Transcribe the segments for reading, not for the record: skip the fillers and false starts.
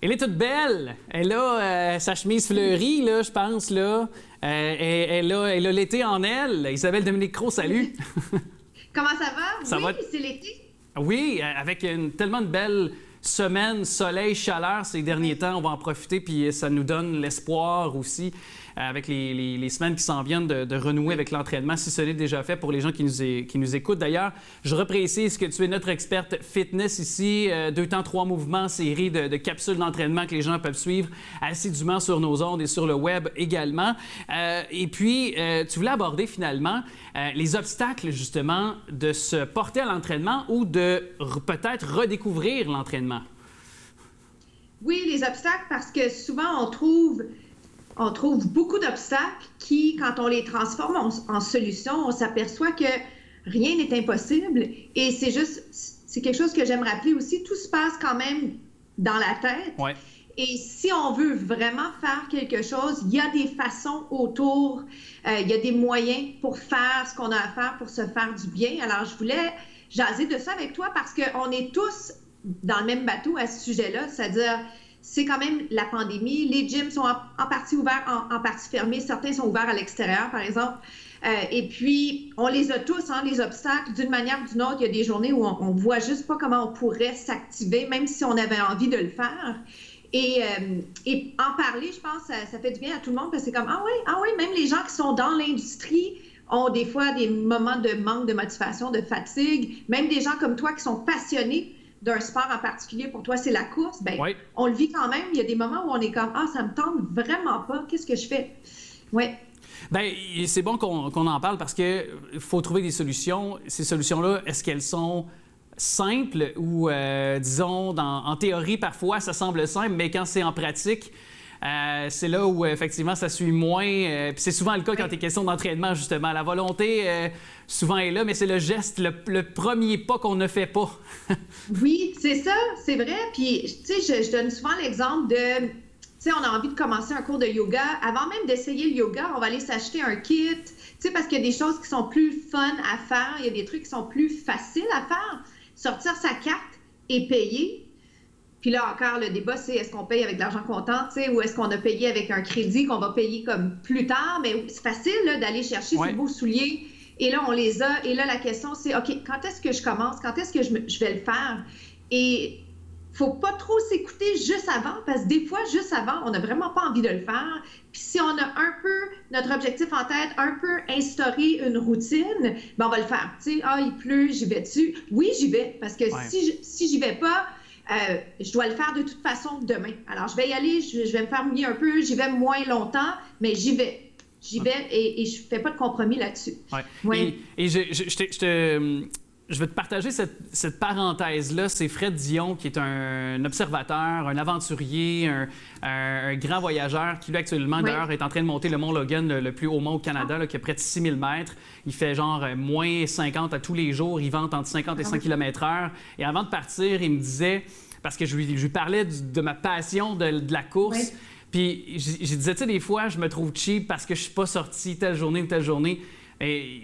Elle est toute belle. Elle a sa chemise fleurie, là, je pense. Là. Elle a l'été en elle. Isabelle Dominique-Cros, salut. Comment ça va? Ça va... c'est l'été. Oui, avec tellement de belles semaines, soleil, chaleur ces derniers temps. On va en profiter, puis ça nous donne l'espoir aussi avec les semaines qui s'en viennent de renouer avec l'entraînement, si ce n'est déjà fait pour les gens qui nous écoutent. D'ailleurs, je reprécise que tu es notre experte fitness ici. 2 temps, 3 mouvements, série de capsules d'entraînement que les gens peuvent suivre assidûment sur nos ondes et sur le web également. Et puis, tu voulais aborder finalement les obstacles, justement, de se porter à l'entraînement ou de peut-être redécouvrir l'entraînement. Oui, les obstacles, parce que souvent, on trouve beaucoup d'obstacles qui, quand on les transforme en solutions, on s'aperçoit que rien n'est impossible. Et c'est quelque chose que j'aime rappeler aussi, tout se passe quand même dans la tête. Ouais. Et si on veut vraiment faire quelque chose, il y a des façons autour, il y a des moyens pour faire ce qu'on a à faire pour se faire du bien. Alors, je voulais jaser de ça avec toi parce qu'on est tous dans le même bateau à ce sujet-là, c'est-à-dire c'est quand même la pandémie. Les gyms sont en partie ouverts, en partie fermés. Certains sont ouverts à l'extérieur, par exemple. Et puis, on les a tous, hein, les obstacles, d'une manière ou d'une autre. Il y a des journées où on ne voit juste pas comment on pourrait s'activer, même si on avait envie de le faire. Et en parler, je pense, ça fait du bien à tout le monde parce que c'est comme, ah oui, même les gens qui sont dans l'industrie ont des fois des moments de manque de motivation, de fatigue. Même des gens comme toi qui sont passionnés d'un sport en particulier, pour toi, c'est la course, bien, oui. On le vit quand même. Il y a des moments où on est comme, ça me tente vraiment pas. Qu'est-ce que je fais? Oui. Bien, c'est bon qu'on en parle parce qu'il faut trouver des solutions. Ces solutions-là, est-ce qu'elles sont simples ou, disons, en théorie, parfois, ça semble simple, mais quand c'est en pratique, c'est là où, effectivement, ça suit moins. Puis c'est souvent le cas quand il est question d'entraînement, justement. La volonté, souvent, est là, mais c'est le geste, le premier pas qu'on ne fait pas. Oui, c'est ça, c'est vrai. Puis, tu sais, je donne souvent l'exemple de, tu sais, on a envie de commencer un cours de yoga. Avant même d'essayer le yoga, on va aller s'acheter un kit, tu sais, parce qu'il y a des choses qui sont plus fun à faire, il y a des trucs qui sont plus faciles à faire. Sortir sa carte et payer. Puis là, encore, le débat, c'est est-ce qu'on paye avec de l'argent comptant, tu sais, ou est-ce qu'on a payé avec un crédit qu'on va payer comme plus tard? Mais c'est facile là, d'aller chercher ces beaux souliers. Et là, on les a. Et là, la question, c'est, OK, quand est-ce que je commence? Quand est-ce que je vais le faire? Et faut pas trop s'écouter juste avant, parce que des fois, juste avant, on n'a vraiment pas envie de le faire. Puis si on a un peu notre objectif en tête, un peu instaurer une routine, ben on va le faire. Tu sais, il pleut, j'y vais dessus. Oui, j'y vais, parce que si j'y vais pas, je dois le faire de toute façon demain. Alors, je vais y aller, je vais me faire mouiller un peu, j'y vais moins longtemps, mais j'y vais. J'y vais et je fais pas de compromis là-dessus. Ouais. Ouais. Et je vais te partager cette parenthèse-là. C'est Fred Dion, qui est un observateur, un aventurier, un grand voyageur qui, lui, actuellement, d'ailleurs, est en train de monter le mont Logan, le plus haut mont au Canada, là, qui est près de 6000 mètres. Il fait genre moins 50 à tous les jours. Il vente entre 50 et 100 km/h. Et avant de partir, il me disait, parce que je lui parlais de ma passion de la course, puis je disais, tu sais, des fois, je me trouve cheap parce que je suis pas sorti telle journée ou telle journée.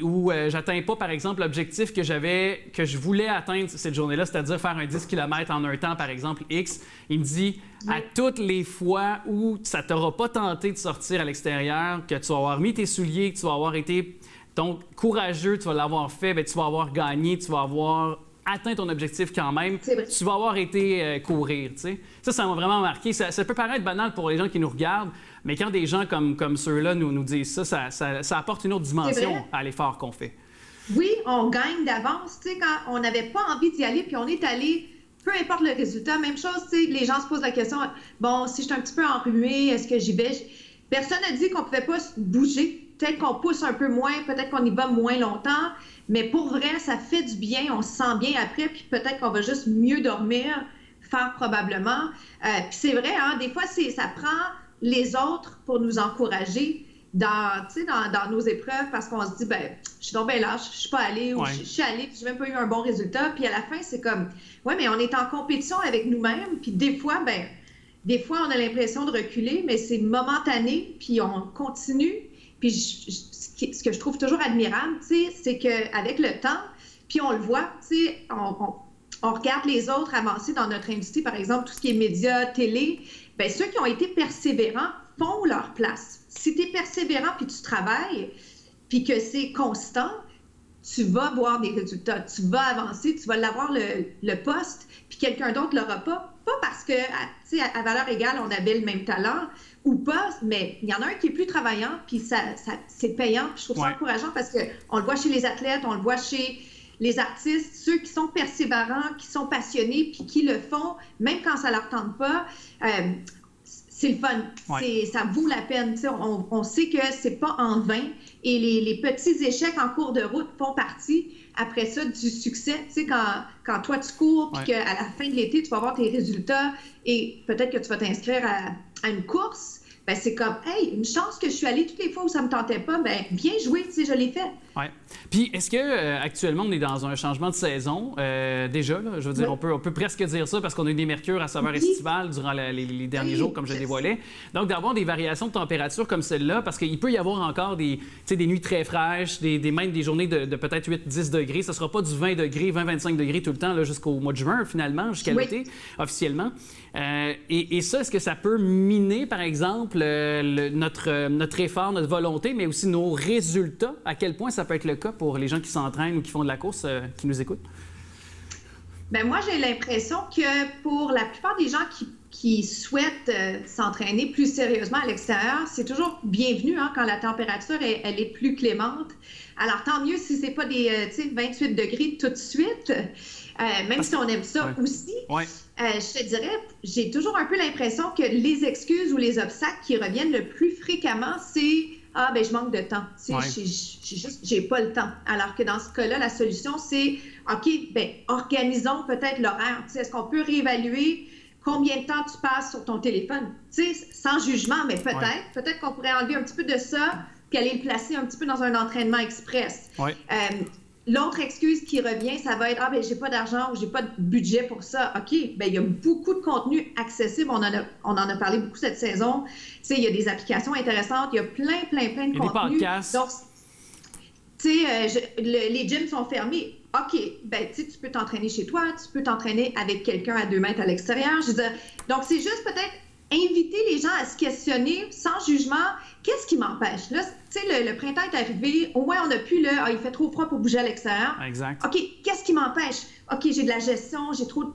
Où j'atteins pas, par exemple, l'objectif que je voulais atteindre cette journée-là, c'est-à-dire faire un 10 km en un temps, par exemple, X. Il me dit, à toutes les fois où ça t'aura pas tenté de sortir à l'extérieur, que tu vas avoir mis tes souliers, que tu vas avoir été donc courageux, tu vas l'avoir fait, bien, tu vas avoir gagné, tu vas avoir atteint ton objectif quand même, tu vas avoir été courir, tu sais. Ça m'a vraiment marqué. Ça peut paraître banal pour les gens qui nous regardent, mais quand des gens comme ceux-là nous disent ça apporte une autre dimension à l'effort qu'on fait. Oui, on gagne d'avance. Tu sais, quand on n'avait pas envie d'y aller, puis on est allé, peu importe le résultat, même chose, tu sais, les gens se posent la question, bon, si je suis un petit peu enrhumée, est-ce que j'y vais? Personne n'a dit qu'on ne pouvait pas bouger. Peut-être qu'on pousse un peu moins, peut-être qu'on y va moins longtemps, mais pour vrai, ça fait du bien, on se sent bien après, puis peut-être qu'on va juste mieux dormir, faire probablement. Puis c'est vrai, hein, des fois, ça prend les autres pour nous encourager dans nos épreuves, parce qu'on se dit, ben, je suis donc bien lâche, je suis pas allée, ou je suis allée, puis j'ai même pas eu un bon résultat, puis à la fin, c'est comme, ouais, mais on est en compétition avec nous-mêmes, puis des fois, on a l'impression de reculer, mais c'est momentané, puis on continue. Puis ce que je trouve toujours admirable, tu sais, c'est qu'avec le temps, puis on le voit, tu sais, on regarde les autres avancer dans notre industrie, par exemple, tout ce qui est médias, télé, bien, ceux qui ont été persévérants font leur place. Si tu es persévérant puis tu travailles, puis que c'est constant, tu vas voir des résultats, tu vas avancer, tu vas l'avoir le poste, puis quelqu'un d'autre ne l'aura pas. Pas parce que, tu sais, à valeur égale, on avait le même talent ou pas, mais il y en a un qui est plus travaillant, puis c'est payant. Puis je trouve ça encourageant parce qu'on le voit chez les athlètes, on le voit chez les artistes, ceux qui sont persévérants, qui sont passionnés, puis qui le font, même quand ça ne leur tente pas. C'est le fun. Ça vaut la peine. On sait que c'est pas en vain. Et les petits échecs en cours de route font partie, après ça, du succès. Tu sais, quand toi, tu cours, puis qu'à la fin de l'été, tu vas avoir tes résultats et peut-être que tu vas t'inscrire à une course, ben c'est comme, hey, une chance que je suis allée toutes les fois où ça me tentait pas, ben bien joué, tu sais, je l'ai fait. Oui. Puis, est-ce que actuellement on est dans un changement de saison déjà? Là, je veux dire, on peut presque dire ça parce qu'on a eu des mercures à saveur estivale durant les derniers jours, comme je dévoilais. Donc, d'avoir des variations de température comme celle-là, parce qu'il peut y avoir encore des nuits très fraîches, même des journées de peut-être 8-10 degrés. Ça ne sera pas du 20 degrés, 20-25 degrés tout le temps là, jusqu'au mois de juin, finalement, jusqu'à l'été, officiellement. Et ça, est-ce que ça peut miner, par exemple, notre effort, notre volonté, mais aussi nos résultats? À quel point ça peut être le cas pour les gens qui s'entraînent ou qui font de la course, qui nous écoutent? Bien, moi, j'ai l'impression que pour la plupart des gens qui souhaitent s'entraîner plus sérieusement à l'extérieur, c'est toujours bienvenu quand la température elle est plus clémente. Alors, tant mieux si ce n'est pas des 28 degrés tout de suite, même si on aime ça aussi. Je te dirais, j'ai toujours un peu l'impression que les excuses ou les obstacles qui reviennent le plus fréquemment, c'est « Ah, ben je manque de temps. J'ai pas le temps. » Alors que dans ce cas-là, la solution, c'est « OK, ben organisons peut-être l'horaire. Est-ce qu'on peut réévaluer combien de temps tu passes sur ton téléphone? » Sans jugement, mais peut-être qu'on pourrait enlever un petit peu de ça puis aller le placer un petit peu dans un entraînement express. L'autre excuse qui revient, ça va être « Ah, ben j'ai pas d'argent ou j'ai pas de budget pour ça. » OK, ben il y a beaucoup de contenu accessible. On en a parlé beaucoup cette saison. Tu sais, il y a des applications intéressantes. Il y a plein de contenus. Des podcasts. Donc, tu sais, les gyms sont fermés. OK, ben tu peux t'entraîner chez toi. Tu peux t'entraîner avec quelqu'un à 2 mètres à l'extérieur. Je veux dire, donc, c'est juste peut-être inviter les gens à se questionner sans jugement. Qu'est-ce qui m'empêche? Là, tu sais, le printemps est arrivé. Au moins, on n'a plus il fait trop froid pour bouger à l'extérieur. Exact. OK, qu'est-ce qui m'empêche? OK, j'ai de la gestion, j'ai trop...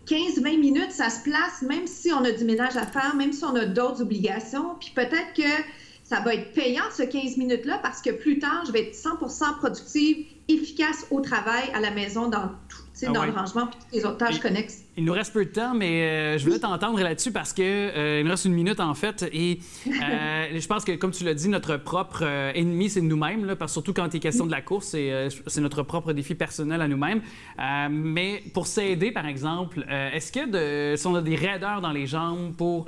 15-20 minutes, ça se place, même si on a du ménage à faire, même si on a d'autres obligations. Puis peut-être que ça va être payant, ce 15 minutes-là, parce que plus tard, je vais être 100% productive, efficace au travail, à la maison, dans tout. Dans le rangement puis toutes les autres tâches connexes. Il nous reste peu de temps, mais je voulais t'entendre là-dessus parce que il nous reste 1 minute, en fait. Et je pense que, comme tu l'as dit, notre propre ennemi, c'est nous-mêmes, là, parce que surtout quand il est question de la course, c'est notre propre défi personnel à nous-mêmes. Mais pour s'aider, par exemple, est-ce que si on a des raideurs dans les jambes pour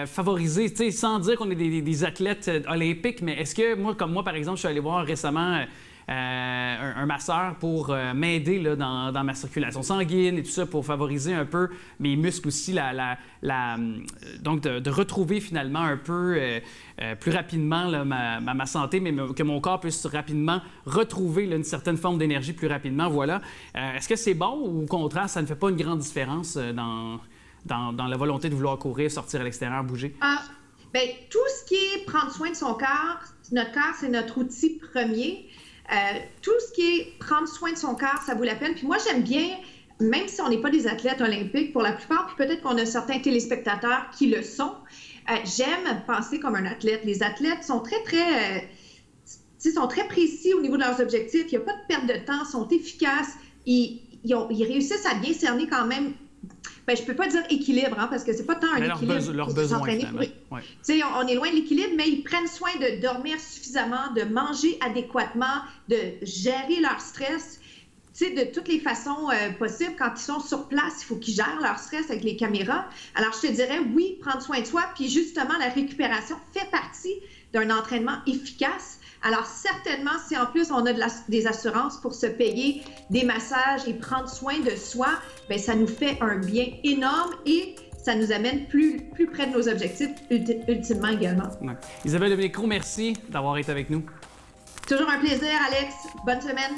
favoriser, tu sais, sans dire qu'on est des athlètes olympiques, mais est-ce que, comme moi, par exemple, je suis allé voir récemment... un masseur pour m'aider là, dans ma circulation sanguine et tout ça, pour favoriser un peu mes muscles aussi, donc de retrouver finalement un peu plus rapidement là, ma santé, mais que mon corps puisse rapidement retrouver là, une certaine forme d'énergie plus rapidement. Voilà. Est-ce que c'est bon ou au contraire, ça ne fait pas une grande différence dans la volonté de vouloir courir, sortir à l'extérieur, bouger? Bien, tout ce qui est prendre soin de son corps, notre corps, c'est notre outil premier. Tout ce qui est prendre soin de son corps, ça vaut la peine. Puis moi, j'aime bien, même si on n'est pas des athlètes olympiques pour la plupart, puis peut-être qu'on a certains téléspectateurs qui le sont, j'aime penser comme un athlète. Les athlètes sont sont très précis au niveau de leurs objectifs. Il n'y a pas de perte de temps, sont efficaces. Ils réussissent à bien cerner quand même. Ben, je ne peux pas dire équilibre, parce que c'est pas tant un équilibre. Leurs besoins, On est loin de l'équilibre, mais ils prennent soin de dormir suffisamment, de manger adéquatement, de gérer leur stress. De toutes les façons possibles. Quand ils sont sur place, il faut qu'ils gèrent leur stress avec les caméras. Alors, je te dirais, oui, prendre soin de soi, puis justement, la récupération fait partie d'un entraînement efficace. Alors, certainement, si en plus on a des assurances pour se payer des massages et prendre soin de soi, bien, ça nous fait un bien énorme et ça nous amène plus près de nos objectifs ultimement également. Ouais. Isabelle Demescros, merci d'avoir été avec nous. Toujours un plaisir, Alex. Bonne semaine.